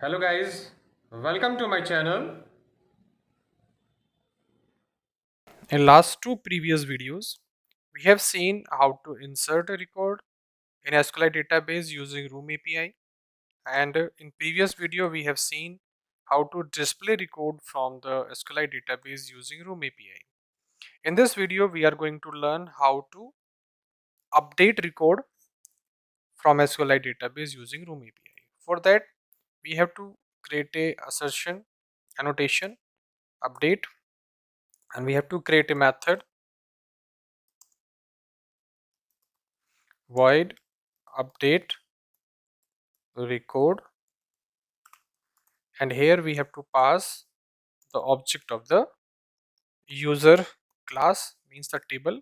Hello guys, welcome to my channel. In last two previous videos, we have seen how to insert a record in SQLite database using Room API, and in previous video we have seen how to display record from the SQLite database using Room API. In this video we are going to learn how to update record from SQLite database using Room API. For that we have to create a assertion annotation update, and we have to create a method void update record, and here we have to pass the object of the user class, means the table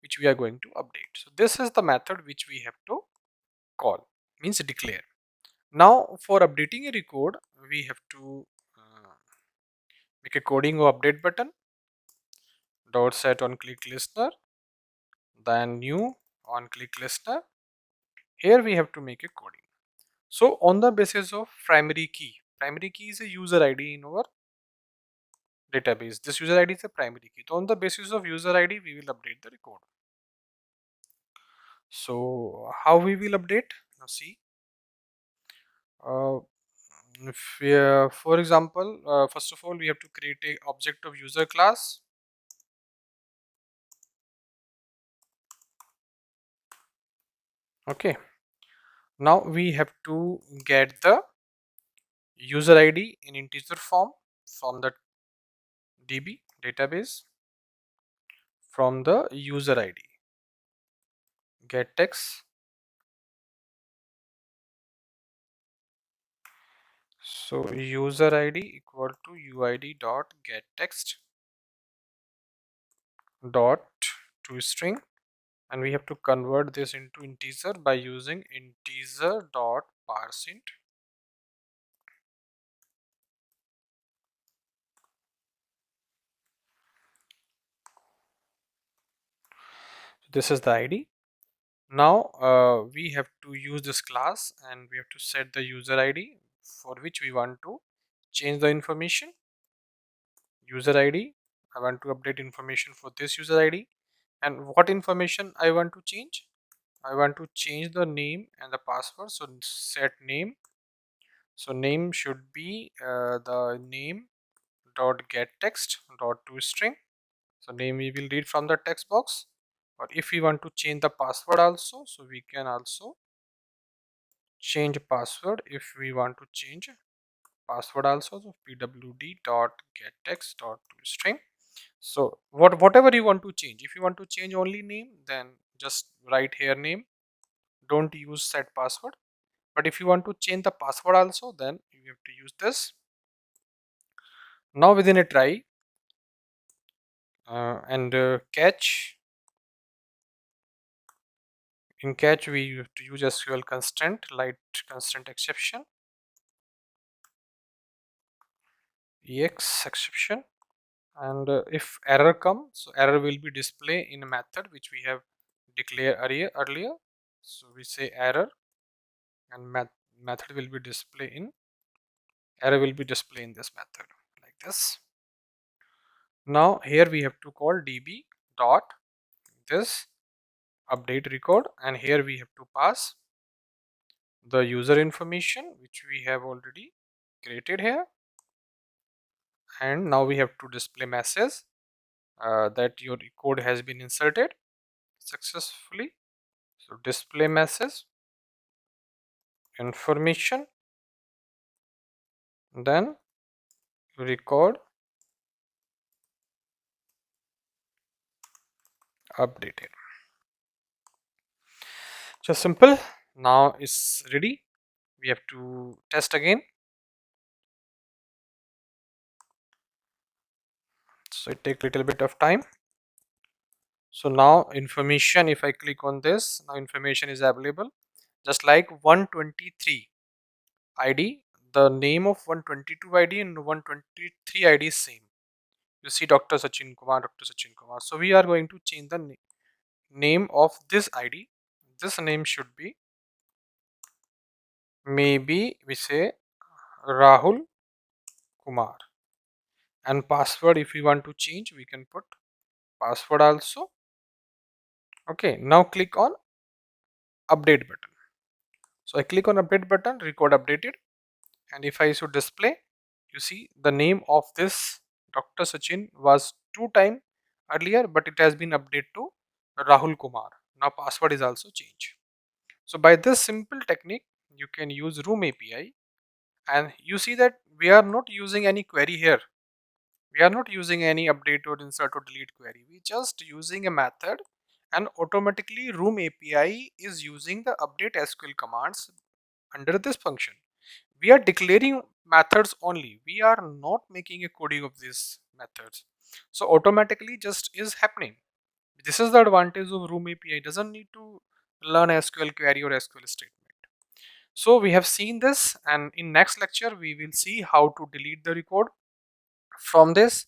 which we are going to update. So this is the method which we have to call, means declare. Now for updating a record we have to make a coding of update button dot set on click listener, then new on click listener. Here we have to make a coding. So on the basis of primary key is a user ID in our database. This user ID is a primary key. So on the basis of user ID, we will update the record. So how we will update? Now see, uh, if we, for example, first of all, we have to create a object of user class. Okay. Now we have to get the user ID in integer form from the DB database, from the user ID. Get text. So user ID equal to UID dot get text dot to string, and we have to convert this into integer by using integer dot parseInt. This is the ID. Now we have to use this class, and we have to set the user ID for which we want to change the information. User ID, I want to update information for this user ID, and what information I want to change? I want to change the name and the password. So set name. So name should be the name dot get text dot to string. So name we will read from the text box. Or if we want to change the password also, so we can also change password. If we want to change password also, so pwd dot get text dot to string. So whatever you want to change. If you want to change only name, then just write here name. Don't use set password. But if you want to change the password also, then you have to use this. Now within a try and catch. In catch we have to use SQL constant, light constant exception, ex exception, and if error comes, so error will be displayed in a method which we have declared earlier. So we say error, and method will be displayed in error will be displayed in this method like this. Now here we have to call db dot this update record, and here we have to pass the user information which we have already created here, and now we have to display message that your code has been inserted successfully. So display message information, then record updated. Just simple. Now it's ready. We have to test again. So it take little bit of time. So now information, if I click on this, now information is available. Just like 123 ID, the name of 122 ID and 123 ID is same. You see Dr. Sachin Kumar, Dr. Sachin Kumar. So we are going to change the name of this ID. This name should be, maybe we say Rahul Kumar. And password, if we want to change, we can put password also. Okay, now click on update button. So I click on update button, record updated, and if I should display, you see the name of this Dr. Sachin was 2 times earlier, but it has been updated to Rahul Kumar. Now password is also changed. So by this simple technique, you can use Room API, and you see that we are not using any query here. We are not using any update or insert or delete query. We just using a method, and automatically Room API is using the update SQL commands under this function. We are declaring methods only. We are not making a coding of these methods. So automatically just is happening. This is the advantage of Room API. Doesn't need to learn SQL query or SQL statement. So we have seen this, and in next lecture we will see how to delete the record from this.